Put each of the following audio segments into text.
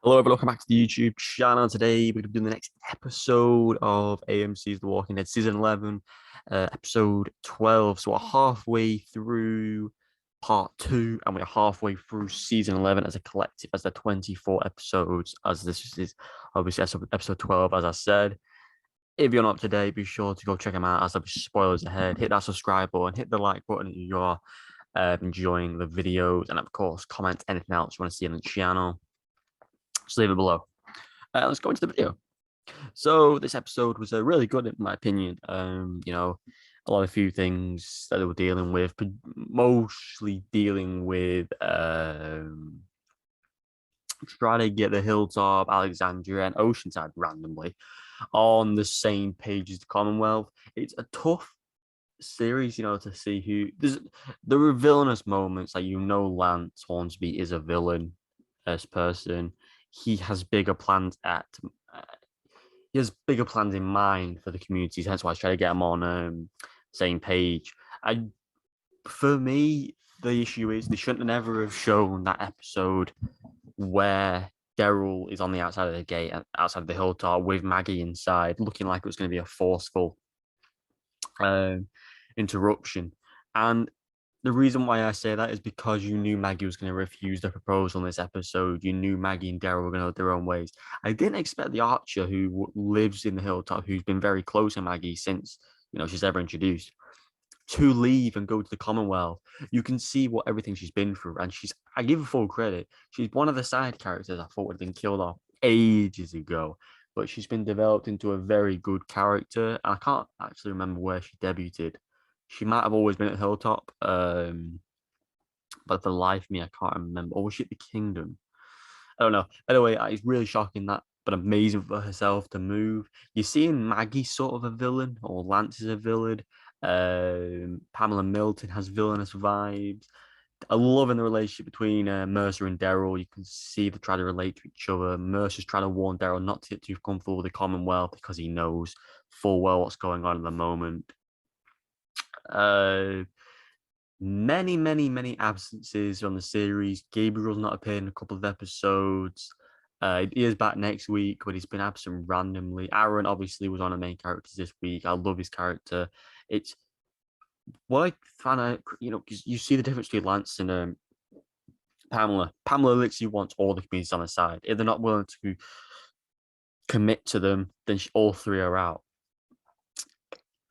Hello, everyone. Welcome back to the YouTube channel. Today, we're going to be doing the next episode of AMC's The Walking Dead Season 11, Episode 12. So we're halfway through Part 2, and we're halfway through Season 11 as a collective, as the 24 episodes, as this is obviously episode 12, as I said. If you're not up to date, be sure to go check them out, as there'll be spoilers ahead. Hit that subscribe button, hit the like button if you are enjoying the videos, and of course, comment anything else you want to see on the channel. Just leave it below. Let's go into the video. So this episode was really good in my opinion. A few things that they were dealing with, but mostly dealing with trying to get the Hilltop, Alexandria, and Oceanside randomly on the same page as the Commonwealth. It's a tough series, to see who there were villainous moments. Like, Lance Hornsby is a villain as person. He has bigger plans he has bigger plans in mind for the communities. Hence why I try to get them on same page. For me, the issue is they shouldn't have never have shown that episode where Daryl is on the outside of the gate, outside of the hilltop, with Maggie inside, looking like it was going to be a forceful interruption. And the reason why I say that is because you knew Maggie was going to refuse the proposal in this episode. You knew Maggie and Daryl were going to go their own ways. I didn't expect the Archer, who lives in the hilltop, who's been very close to Maggie since she's ever introduced, to leave and go to the Commonwealth. You can see what everything she's been through, and I give her full credit. She's one of the side characters I thought would have been killed off ages ago, but she's been developed into a very good character. I can't actually remember where she debuted. She might have always been at Hilltop, but for the life of me, I can't remember. Or was she at the Kingdom? I don't know. Anyway, it's really shocking that, but amazing for herself to move. You're seeing Maggie sort of a villain, or Lance is a villain. Pamela Milton has villainous vibes. I love in the relationship between Mercer and Daryl. You can see they try to relate to each other. Mercer's trying to warn Daryl not to get too comfortable with the Commonwealth because he knows full well what's going on at the moment. Many absences on the series. Gabriel's not appeared in a couple of episodes. He is back next week, but he's been absent randomly. Aaron obviously was one of the main characters this week. I love his character. It's what I find out, because you see the difference between Lance and Pamela. Pamela literally wants all the communities on her side. If they're not willing to commit to them, then all three are out.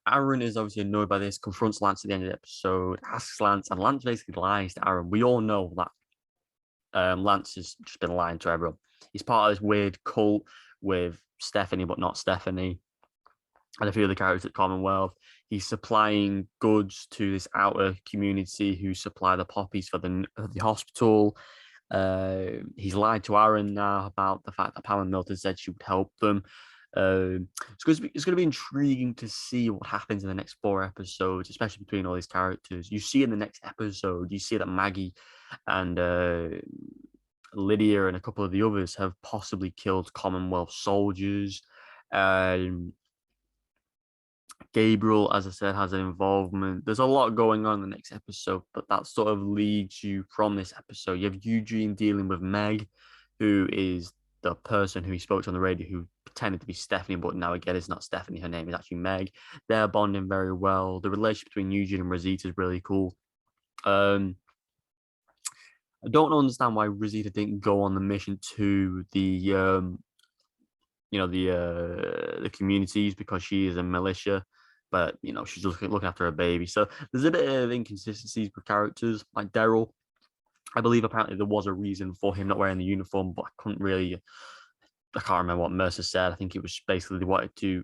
Aaron is obviously annoyed by this, confronts Lance at the end of the episode, asks Lance, and Lance basically lies to Aaron. We all know that Lance has just been lying to everyone. He's part of this weird cult with Stephanie, but not Stephanie, and a few of the characters at Commonwealth. He's supplying goods to this outer community who supply the poppies for the hospital. He's lied to Aaron now about the fact that Pamela Milton said she would help them. It's going to be intriguing to see what happens in the next 4 episodes, especially between all these characters. You see in the next episode, you see that Maggie and Lydia and a couple of the others have possibly killed Commonwealth soldiers. Gabriel, as I said, has an involvement. There's a lot going on in the next episode, but that sort of leads you from this episode. You have Eugene dealing with Meg, who is the person who he spoke to on the radio who pretended to be Stephanie, but now again it's not Stephanie. Her name is actually Meg. They're bonding very well. The relationship between Eugene and Rosita is really cool. I don't understand why Rosita didn't go on the mission to the communities, because she is a militia, but she's looking after her baby. So there's a bit of inconsistencies with characters like Daryl. I believe apparently there was a reason for him not wearing the uniform, but I can't remember what Mercer said. I think it was basically they wanted to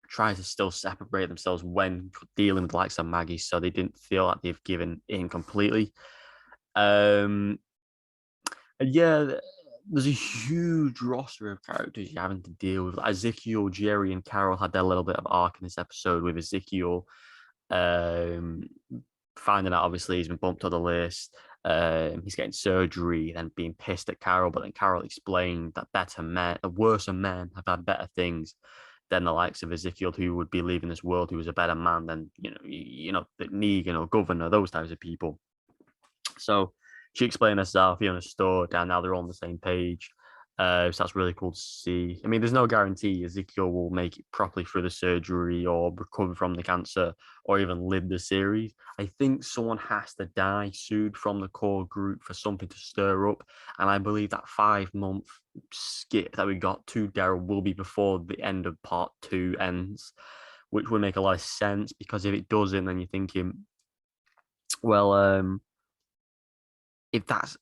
try to still separate themselves when dealing with the likes of Maggie, so they didn't feel like they've given in completely. And yeah, there's a huge roster of characters you're having to deal with. Ezekiel, Jerry, and Carol had their little bit of arc in this episode, with Ezekiel finding out obviously he's been bumped to the list. He's getting surgery, then being pissed at Carol, but then Carol explained that worse men have had better things than the likes of Ezekiel, who would be leaving this world, who was a better man than the Negan or Governor, those types of people. So she explained herself, he understood, and now they're all on the same page. So that's really cool to see. I mean, there's no guarantee Ezekiel will make it properly through the surgery or recover from the cancer or even live the series. I think someone has to die soon from the core group for something to stir up. And I believe that 5 month skip that we got to Daryl will be before the end of part two ends, which would make a lot of sense because if it doesn't, then you're thinking, well, if that's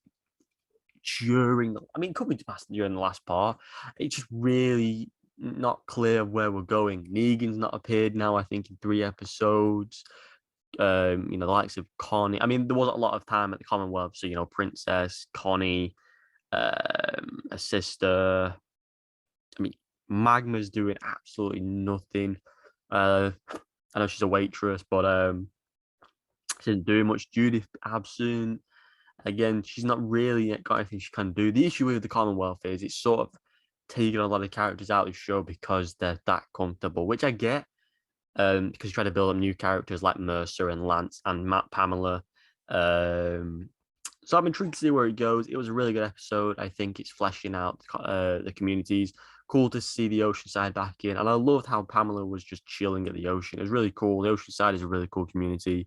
during the, I mean, it could be past during the last part. It's just really not clear where we're going. Negan's not appeared now, I think, in 3 episodes. The likes of Connie. I mean, there wasn't a lot of time at the Commonwealth, so Princess, Connie, a sister. I mean, Magma's doing absolutely nothing. I know she's a waitress, but she didn't do much. Judith absent. Again, she's not really got anything she can do. The issue with the Commonwealth is it's sort of taking a lot of characters out of the show because they're that comfortable, which I get. Because you try to build up new characters like Mercer and Lance and Matt Pamela. So I'm intrigued to see where it goes. It was a really good episode. I think it's fleshing out the communities. Cool to see the Oceanside back in, and I loved how Pamela was just chilling at the ocean. It was really cool. The Oceanside is a really cool community.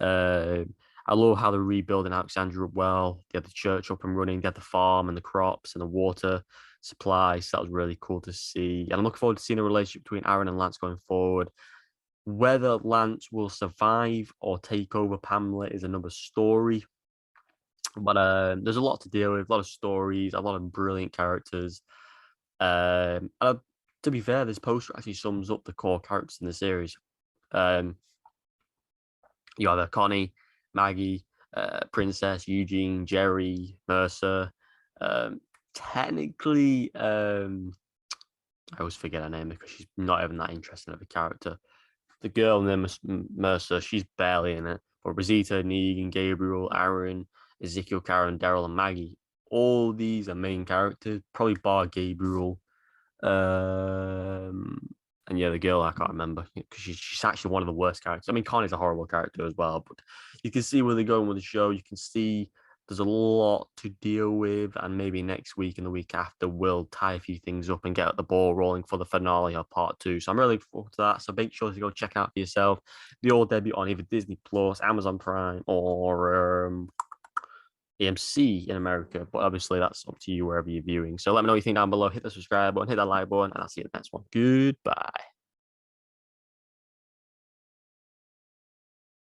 Uh, I love how they're rebuilding Alexandria well. They had the church up and running. They had the farm and the crops and the water supply. So that was really cool to see. And I'm looking forward to seeing the relationship between Aaron and Lance going forward. Whether Lance will survive or take over Pamela is another story. But there's a lot to deal with, a lot of stories, a lot of brilliant characters. To be fair, this poster actually sums up the core characters in the series. You have Connie, Maggie, Princess, Eugene, Jerry, Mercer. Technically, I always forget her name because she's not even that interesting of a character. The girl named Mercer, she's barely in it. But Rosita, Negan, Gabriel, Aaron, Ezekiel, Karen, Daryl, and Maggie, all these are main characters, probably bar Gabriel. And yeah, the girl I can't remember because she's actually one of the worst characters. I mean, Connie's a horrible character as well, but you can see where they're going with the show. You can see there's a lot to deal with, and maybe next week and the week after we'll tie a few things up and get the ball rolling for the finale of part two. So I'm really looking forward to that. So make sure to go check out for yourself. The all debut on either Disney Plus, Amazon Prime, or AMC in America. But obviously that's up to you wherever you're viewing. So let me know what you think down below. Hit the subscribe button, hit that like button, and I'll see you in the next one. Goodbye.